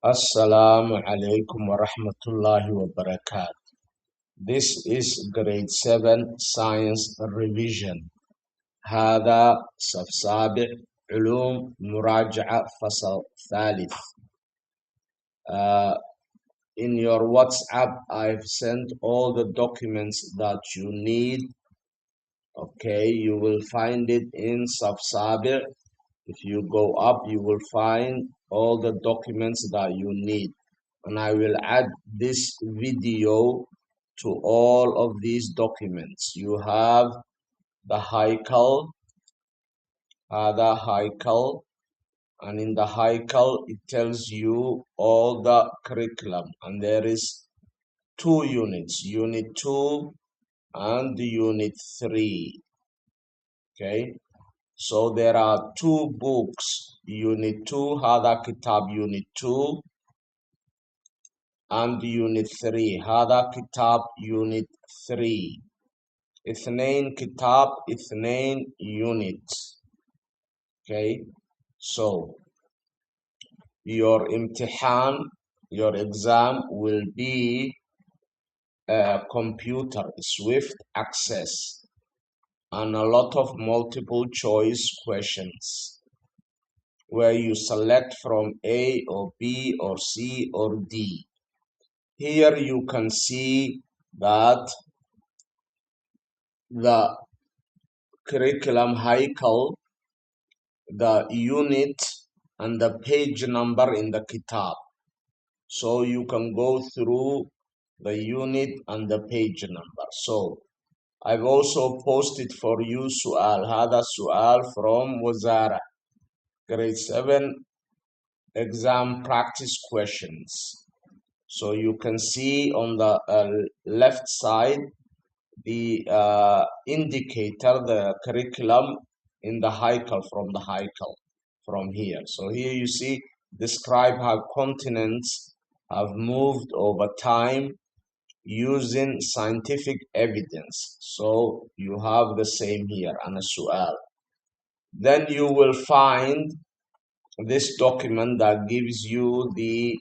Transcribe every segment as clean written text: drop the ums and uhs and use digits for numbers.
Assalamu alaikum wa rahmatullahi wa barakatuh. This is grade 7 science revision. هذا صف سابع علوم مراجعة فصل ثالث. In your WhatsApp, I've sent all the documents that you need. Okay, you will find it in صف سابع. If you go up, you will find all the documents that you need. And I will add this video to all of these documents. You have the Heykel, the Heykel, and in the Heykel it tells you all the curriculum, and there is 2 units, Unit 2 and Unit 3. Okay, so there are 2 books, Unit 2, هذا كتاب Unit 2, and Unit 3 هذا كتاب Unit 3. اثنين كتاب اثنين units. Okay, so your امتحان, your exam will be a computer swift access and a lot of multiple choice questions where you select from A or B or C or D. Here you can see that the curriculum Heykel, the unit and the page number in the kitab. So you can go through the unit and the page number. So I've also posted for you سؤال. هذا سؤال from وزارة grade 7 exam practice questions. So you can see on the left side the indicator, the curriculum in the Heykel, from the Heykel, from here. So here you see, describe how continents have moved over time using scientific evidence. So you have the same here, and a su'al. Then you will find this document that gives you the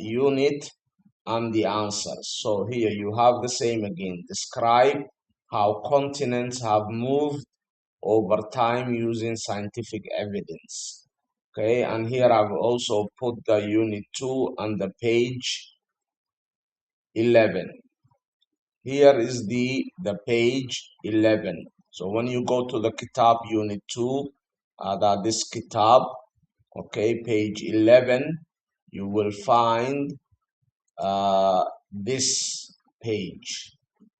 unit and the answers. So here you have the same again. Describe how continents have moved over time using scientific evidence. Okay, and here I've also put the unit 2 and the page 11. Here is the page 11. So when you go to the kitab unit 2, that this kitab, okay, page 11, you will find this page.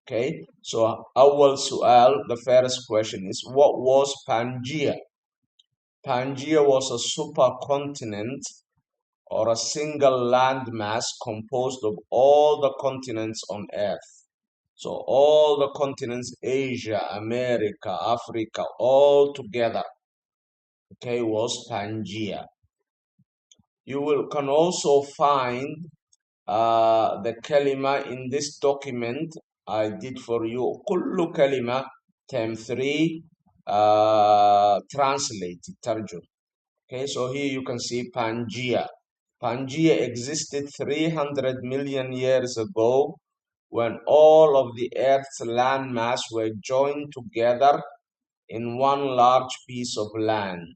Okay, so أول سؤال, the first question is, what was Pangea? Pangea was a supercontinent or a single landmass composed of all the continents on Earth. So all the continents, Asia, America, Africa, all together, okay, was Pangea. You can also find the kalima in this document I did for you. كل كلمة term 3 translated, ترجم. Okay, so here you can see Pangea. Pangea existed 300 million years ago when all of the Earth's landmass were joined together in one large piece of land.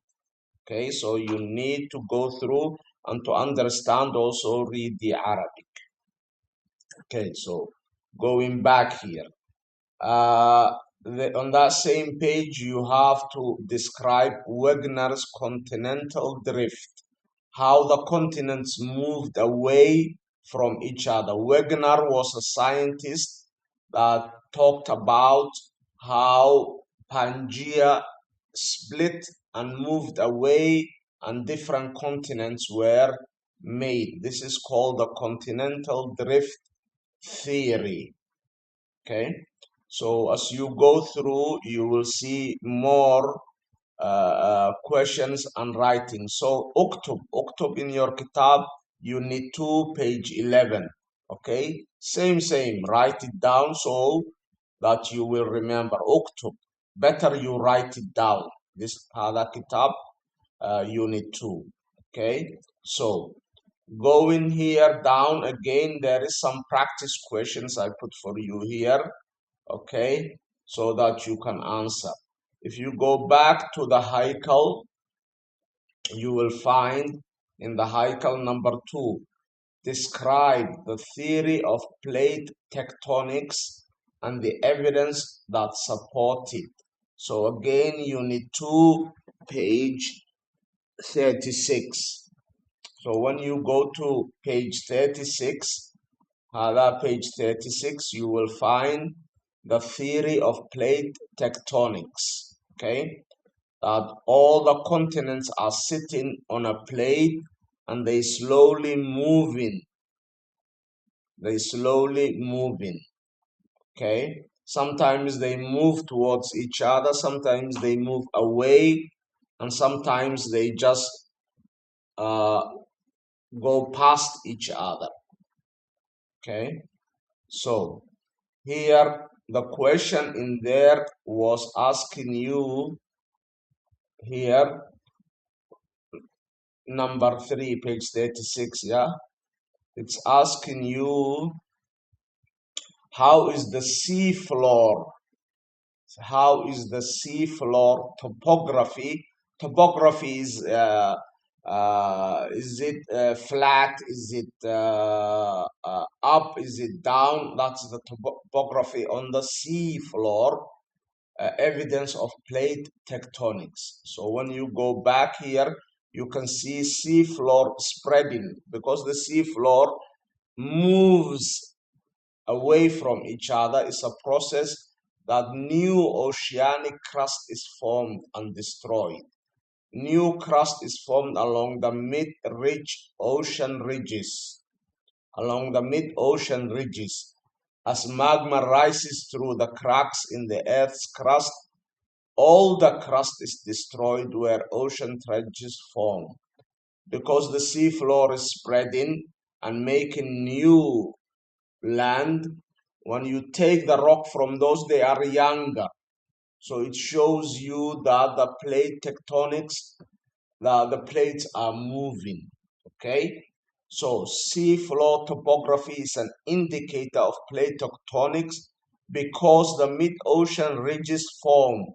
Okay, so you need to go through and to understand, also read the Arabic. Okay, so going back here, on that same page, you have to describe Wegener's continental drift, how the continents moved away from each other. Wegener was a scientist that talked about how Pangea split and moved away and different continents were made. This is called the continental drift theory. Okay, so as you go through, you will see more questions and writing. So uktub in your kitab unit 2 page 11. Okay, same, write it down so that you will remember. Uktub, better you write it down. This hada kitab unit 2. Okay, so Going here down again, there is some practice questions I put for you here, okay, so that you can answer. If you go back to the Haikel, you will find in the Haikel number 2, describe the theory of plate tectonics and the evidence that support it. So again, unit 2, page 36. So when you go to page 36, page 36, you will find the theory of plate tectonics, okay? That all the continents are sitting on a plate and they slowly moving. Okay? Sometimes they move towards each other, sometimes they move away, and sometimes they just go past each other. Okay? So here the question in there was asking you here, number 3, page 36, yeah? It's asking you, how is the sea floor? How is the sea floor topography? Topography is it flat? Is it up? Is it down? That's the topography on the sea floor. Evidence of plate tectonics. So when you go back here, you can see sea floor spreading because the sea floor moves away from each other. It's a process that new oceanic crust is formed and destroyed. New crust is formed along the mid-ridge ocean ridges. As magma rises through the cracks in the Earth's crust, all the crust is destroyed where ocean trenches form. Because the sea floor is spreading and making new land, when you take the rock from those, they are younger. So it shows you that the plate tectonics, the plates are moving, okay? So sea floor topography is an indicator of plate tectonics because the mid-ocean ridges form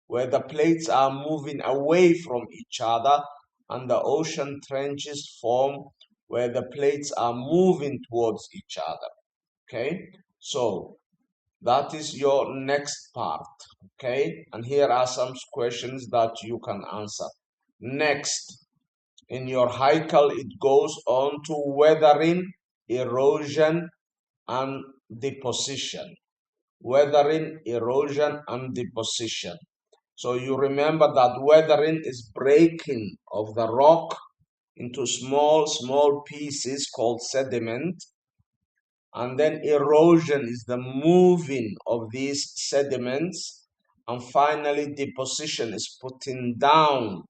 where the plates are moving away from each other, and the ocean trenches form where the plates are moving towards each other. Okay, so that is your next part. Okay, and here are some questions that you can answer. Next, in your Haikel, it goes on to weathering, erosion, and deposition. Weathering, erosion, and deposition. So you remember that weathering is breaking of the rock into small pieces called sediment. And then erosion is the moving of these sediments. And finally, deposition is putting down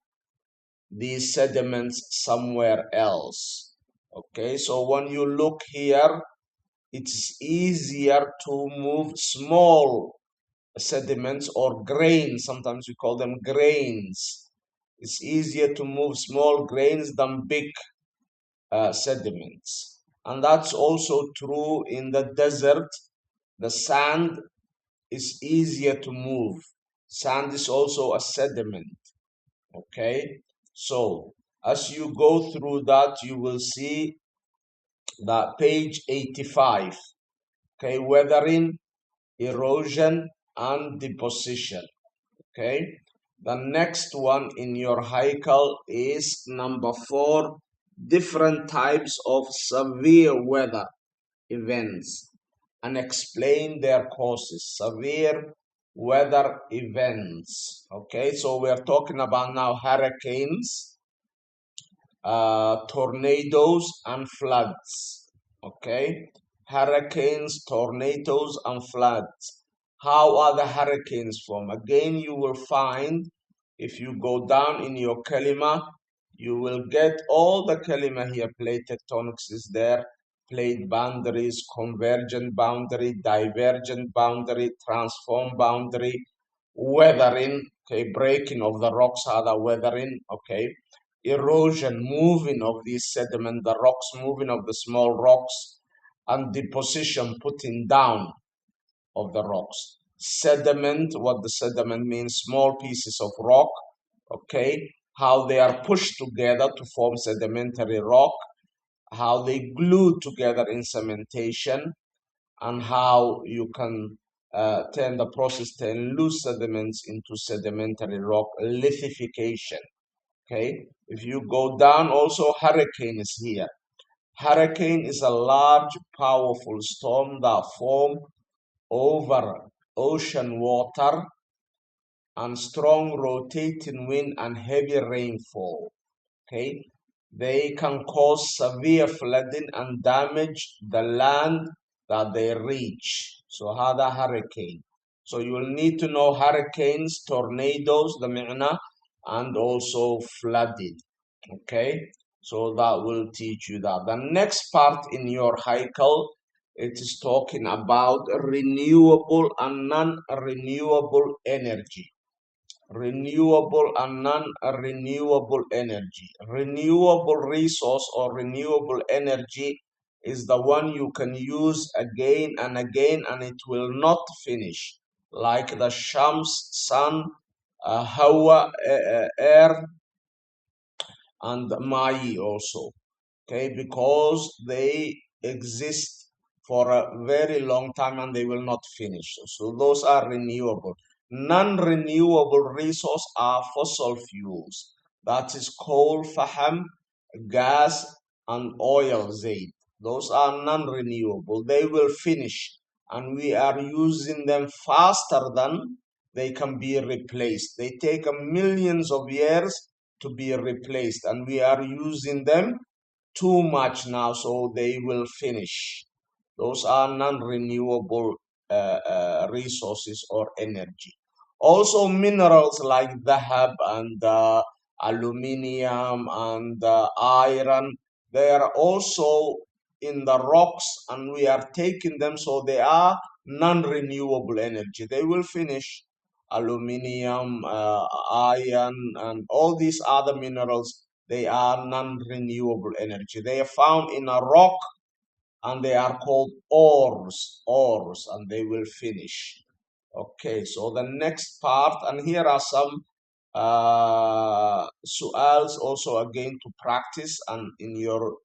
these sediments somewhere else. Okay, so when you look here, it's easier to move small sediments or grains. Sometimes we call them grains. It's easier to move small grains than big sediments. And that's also true in the desert. The sand is easier to move. Sand is also a sediment. Okay, so as you go through that, you will see that page 85. Okay, weathering, erosion, and deposition. Okay, the next one in your Haikel is number 4, different types of severe weather events and explain their causes. Severe weather events. Okay, so we're talking about now hurricanes, tornadoes, and floods. Okay, hurricanes, tornadoes, and floods. How are the hurricanes formed? Again, you will find, if you go down in your kalima, you will get all the kalima here. Plate tectonics is there, plate boundaries, convergent boundary, divergent boundary, transform boundary, weathering, okay, breaking of the rocks are the weathering, okay. erosion, moving of these sediment, the rocks, moving of the small rocks, and deposition, putting down of the rocks. Sediment, what the sediment means, small pieces of rock, okay, how they are pushed together to form sedimentary rock, how they glue together in cementation, and how you can turn the process, turn loose sediments into sedimentary rock, lithification. Okay, if you go down, also hurricane is here. Hurricane is a large, powerful storm that form over ocean water and strong rotating wind and heavy rainfall. Okay, they can cause severe flooding and damage the land that they reach. So هذا hurricane. So you will need to know hurricanes, tornadoes, the معنى, and also flooding. Okay, so that will teach you that. The next part in your Heikel, it is talking about renewable and non-renewable energy. Renewable and non-renewable energy. Renewable resource or renewable energy is the one you can use again and again and it will not finish, like the Shams, sun, Hawa, air, and Mai also. Okay, because they exist for a very long time and they will not finish. So those are renewable. Non-renewable resource are fossil fuels. That is coal, faham, gas, and oil, zayt. Those are non-renewable. They will finish and we are using them faster than they can be replaced. They take millions of years to be replaced and we are using them too much now, so they will finish. Those are non-renewable resources or energy. Also minerals like dhahab and aluminium and iron, they are also in the rocks and we are taking them, so they are non-renewable energy. They will finish. Aluminium, iron, and all these other minerals, they are non-renewable energy. They are found in a rock and they are called ores, and they will finish. Okay, so the next part, and here are some su'als also again to practice and in your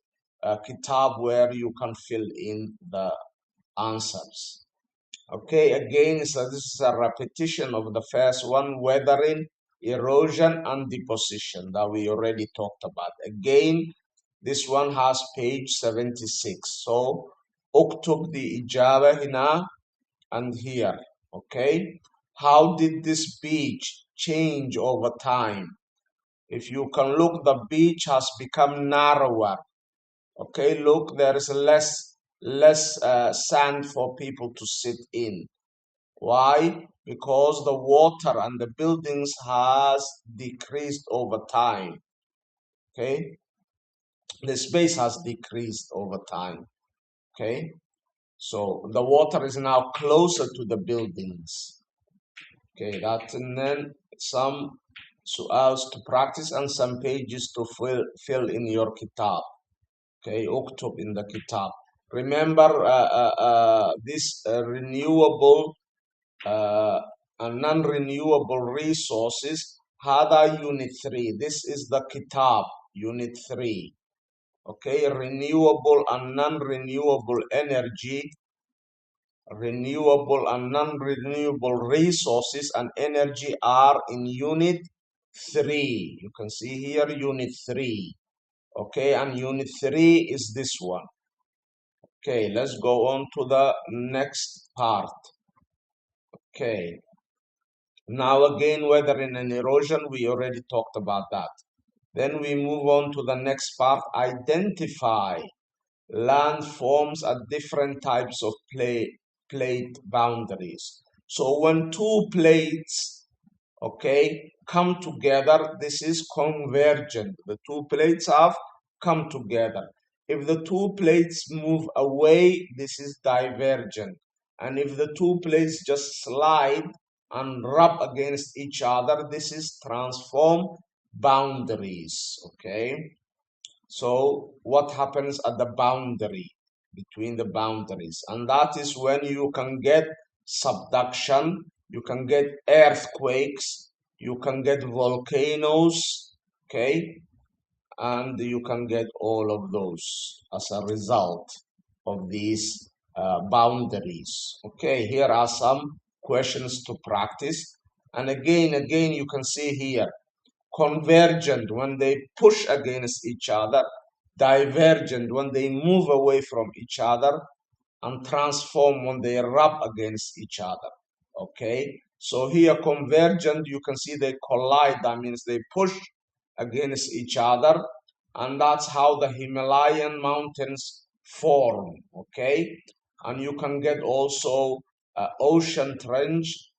kitab where you can fill in the answers. Okay, again, so this is a repetition of the first one, weathering, erosion, and deposition that we already talked about. Again, this one has page 76. So, اكتب the إجابة هنا and here. Okay, how did this beach change over time? If you can look, the beach has become narrower. Okay, look, there is less sand for people to sit in. Why? Because the water and the buildings has decreased over time. Okay, the space has decreased over time. Okay, so the water is now closer to the buildings. Okay, that, and then some su'als to practice and some pages to fill in your kitab. Okay, uktub in the kitab. Remember this renewable and non-renewable resources. Hada unit 3. This is the kitab, unit 3. Okay, renewable and non-renewable energy, renewable and non-renewable resources and energy are in unit 3. You can see here unit 3. Okay, and unit 3 is this one. Okay, let's go on to the next part. Okay. Now again, weathering and erosion, we already talked about that. Then we move on to the next part, identify landforms at different types of plate boundaries. So when two plates, okay, come together, this is convergent. The two plates have come together. If the two plates move away, this is divergent. And if the two plates just slide and rub against each other, this is transform boundaries. Okay, so what happens at the boundary, between the boundaries, and that is when you can get subduction, you can get earthquakes, you can get volcanoes. Okay, and you can get all of those as a result of these boundaries. Okay, here are some questions to practice. And again, you can see here, convergent when they push against each other, divergent when they move away from each other, and transform when they rub against each other. Okay, so here convergent, you can see they collide, that means they push against each other, and that's how the Himalayan mountains form. Okay, and you can get also ocean trench,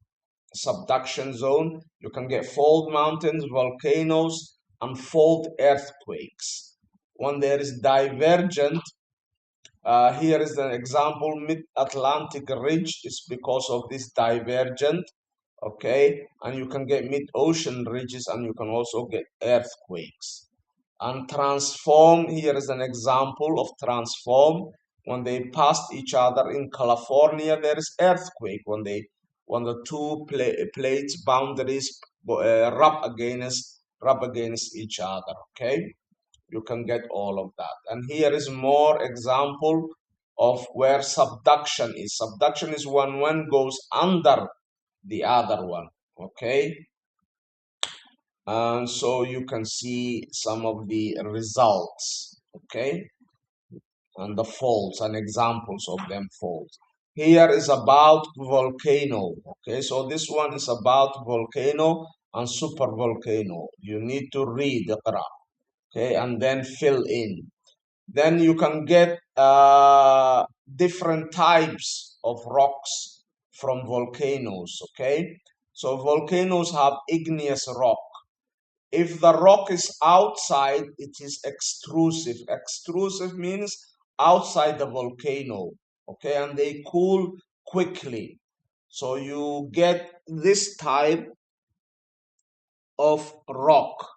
subduction zone, you can get fault mountains, volcanoes, and fault earthquakes. When there is divergent, here is an example, mid-Atlantic ridge is because of this divergent. Okay, and you can get mid-ocean ridges, and you can also get earthquakes. And transform, here is an example of transform. When they passed each other in California, there is earthquake when the two plates boundaries rub against each other. Okay, you can get all of that. And here is more example of where subduction is. Subduction is when one goes under the other one. Okay, and so you can see some of the results. Okay, and the faults and examples of them faults. Here is about volcano. Okay, so this one is about volcano and super volcano. You need to read the Quran. Okay, and then fill in. Then you can get different types of rocks from volcanoes. Okay, so volcanoes have igneous rock. If the rock is outside, it is extrusive. Extrusive means outside the volcano. Okay, and they cool quickly. So you get this type of rock.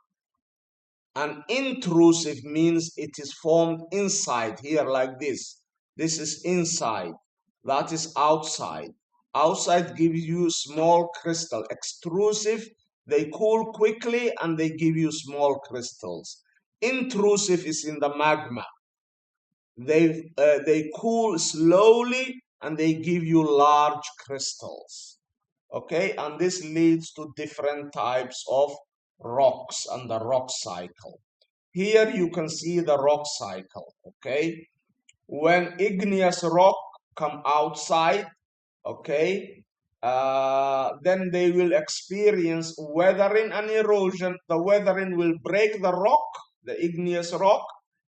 And intrusive means it is formed inside, here like this. This is inside. That is outside. Outside gives you small crystal. Extrusive, they cool quickly and they give you small crystals. Intrusive is in the magma. They cool slowly and they give you large crystals. Okay, and this leads to different types of rocks and the rock cycle. Here you can see the rock cycle. Okay, when igneous rock come outside, okay, then they will experience weathering and erosion. The weathering will break the rock, the igneous rock.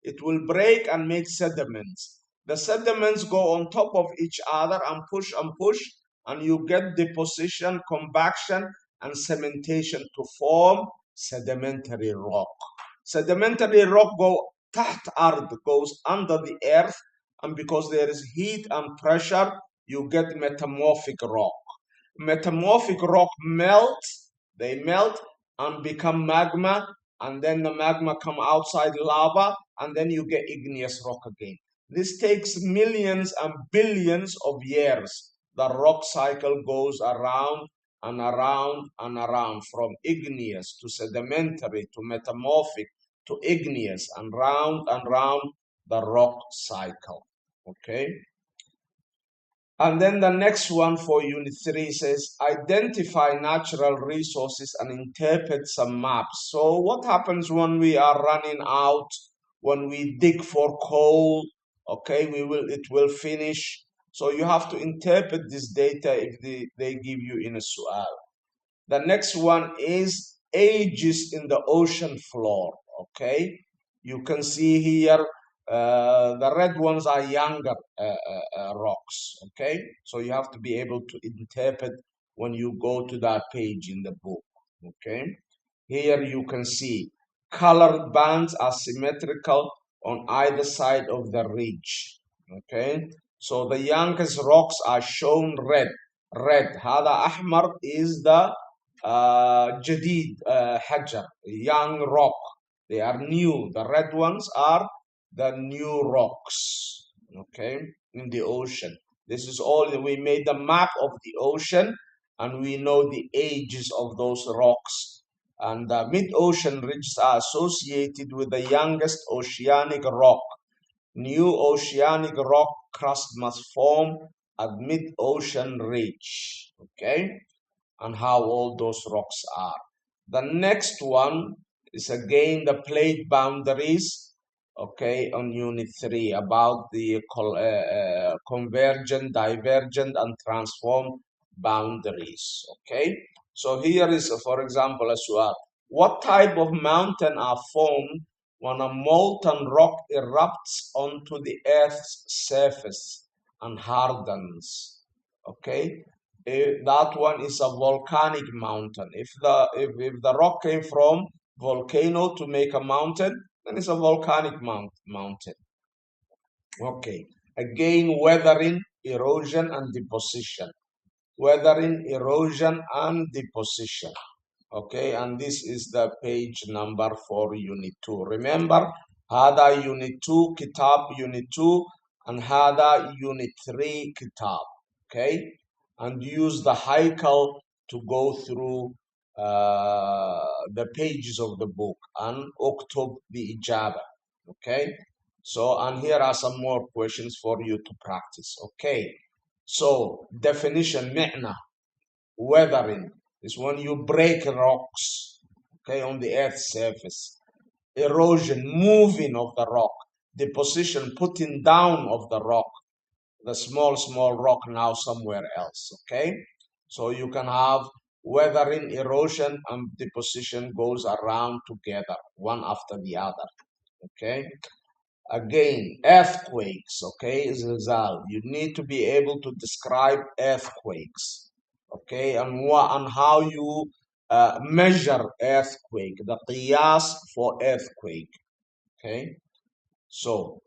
It will break and make sediments. The sediments go on top of each other and push, and you get deposition, compaction, and cementation to form sedimentary rock. Sedimentary rock goes under the earth, and because there is heat and pressure, you get metamorphic rock. Metamorphic rock melts, they melt and become magma, and then the magma come outside lava, and then you get igneous rock again. This takes millions and billions of years. The rock cycle goes around and around and around, from igneous to sedimentary to metamorphic to igneous, and round the rock cycle. Okay, and then the next one for unit 3 says identify natural resources and interpret some maps. So what happens when we are running out, when we dig for coal? Okay, it will finish. So you have to interpret this data if they give you in a su'al. The next one is ages in the ocean floor. Okay, you can see here the red ones are younger rocks. Okay, so you have to be able to interpret when you go to that page in the book. Okay, here you can see colored bands are symmetrical on either side of the ridge. Okay, so the youngest rocks are shown red. Hada ahmar is the جديد حجر, young rock. They are new. The red ones are the new rocks, okay, in the ocean. This is all. We made a map of the ocean, and we know the ages of those rocks. And the mid-ocean ridges are associated with the youngest oceanic rock. New oceanic rock crust must form at mid-ocean ridge, okay, and how old those rocks are. The next one is again the plate boundaries, okay, on Unit 3, about the convergent, divergent, and transform boundaries, okay. So here is, for example, as well, what type of mountain are formed when a molten rock erupts onto the Earth's surface and hardens, okay. That one is a volcanic mountain. If the rock came from volcano to make a mountain, then it's a volcanic mountain. Okay. Again, weathering, erosion, and deposition. Weathering, erosion, and deposition. Okay, and this is the page number for Unit 2. Remember, هذا Unit 2 كتاب Unit 2 and هذا Unit 3 كتاب. Okay, and use the هيكل to go through the pages of the book and اكتب الإجابة. Okay, so and here are some more questions for you to practice. Okay, so definition معنى weathering is when you break rocks, okay, on the earth's surface. Erosion, moving of the rock. Deposition, putting down of the rock, the small rock now somewhere else, okay. So you can have weathering, erosion, and deposition goes around together, one after the other, okay. Again, earthquakes, okay, zilzal. You need to be able to describe earthquakes, okay, and how you measure earthquake, the qiyas for earthquake, okay. So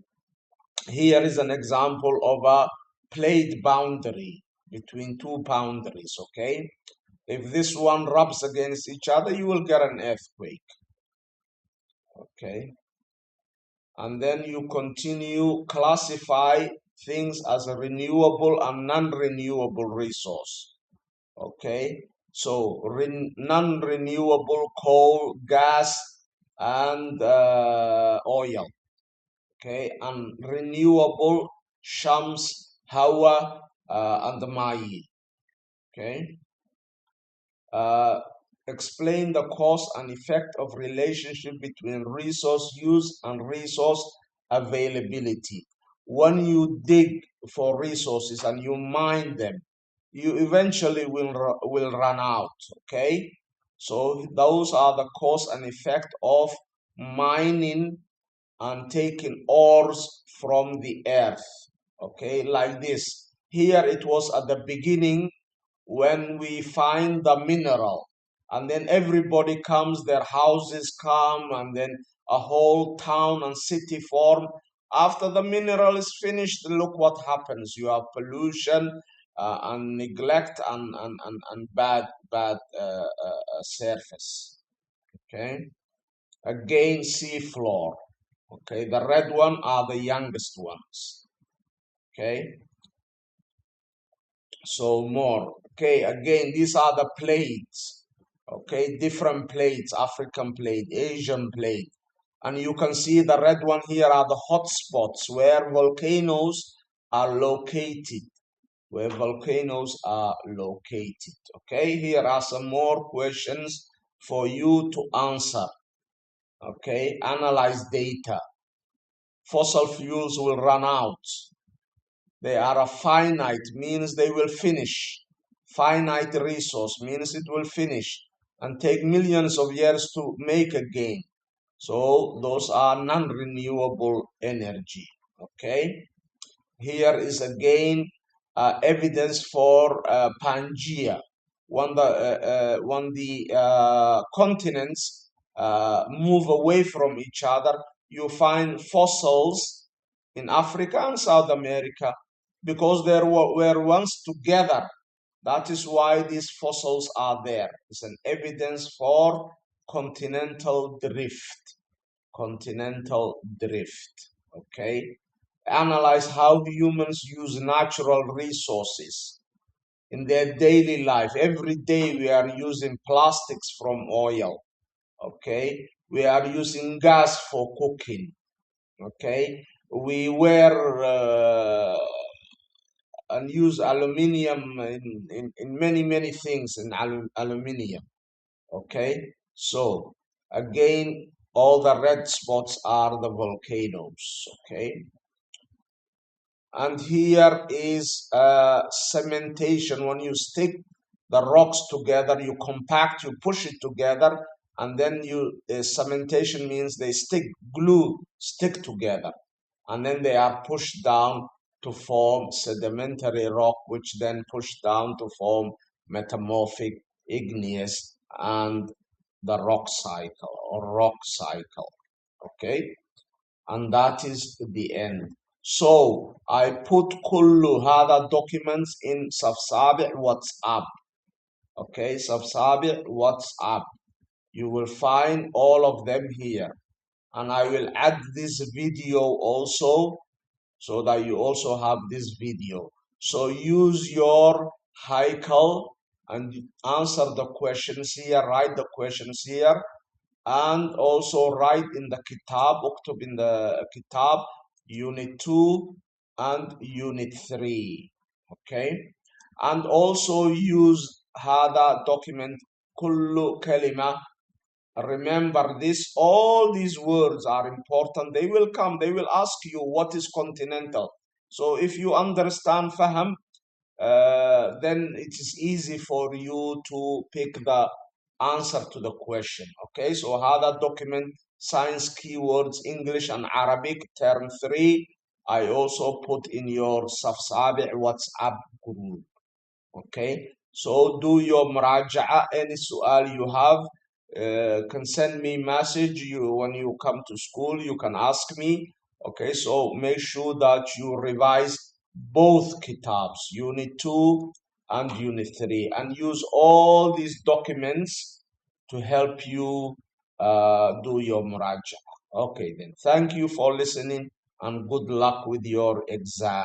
here is an example of a plate boundary between two boundaries, okay. If this one rubs against each other, you will get an earthquake, okay. And then you continue classify things as a renewable and non-renewable resource, okay. So non-renewable coal, gas, and oil, okay, and renewable shams, hawa, and mayi, okay. Explain the cause and effect of relationship between resource use and resource availability. When you dig for resources and you mine them, you eventually will run out, okay. So those are the cause and effect of mining and taking ores from the earth, okay, like this. Here it was at the beginning when we find the mineral, and then everybody comes, their houses come, and then a whole town and city form. After the mineral is finished, look what happens. You have pollution and neglect and bad surface, okay. Again, sea floor, okay. The red one are the youngest ones, okay. So more, okay. Again, these are the plates, okay, different plates, African plate, Asian plate, and you can see the red one here are the hot spots where volcanoes are located, okay. Here are some more questions for you to answer, okay. Analyze data. Fossil fuels will run out. They are a finite, means they will finish. Finite resource means it will finish and take millions of years to make again. So those are non-renewable energy, okay. Here is again evidence for Pangea. When the continents move away from each other, you find fossils in Africa and South America because they were once together. That is why these fossils are there. It's an evidence for continental drift. Continental drift. Okay. Analyze how humans use natural resources in their daily life. Every day we are using plastics from oil. Okay. We are using gas for cooking. Okay. We wear and use aluminium in many things in aluminium. Okay, so again, all the red spots are the volcanoes. Okay, and here is cementation. When you stick the rocks together, you compact, you push it together, and then cementation means they stick together, and then they are pushed down to form sedimentary rock, which then push down to form metamorphic, igneous, and the rock cycle or rock cycle. Okay, and that is the end. So I put كل هذا documents in السابع WhatsApp. Okay, السابع WhatsApp. You will find all of them here, and I will add this video also so that you also have this video. So use your Heykel and answer the questions here, write the questions here, and also write in the kitab, uktub in the kitab, unit 2 and unit 3. Okay, and also use هذا document كل كلمة. Remember this, all these words are important. They will come, they will ask you what is continental. So if you understand faham, then it is easy for you to pick the answer to the question. Okay, so هذا document science keywords English and Arabic term 3. I also put in your السابع WhatsApp group. Okay, so do your مراجعة. Any سؤال you have, can send me message. When you come to school, you can ask me. Okay, so make sure that you revise both kitabs, unit 2 and unit 3, and use all these documents to help you do your muraja. Okay, then thank you for listening and good luck with your exam.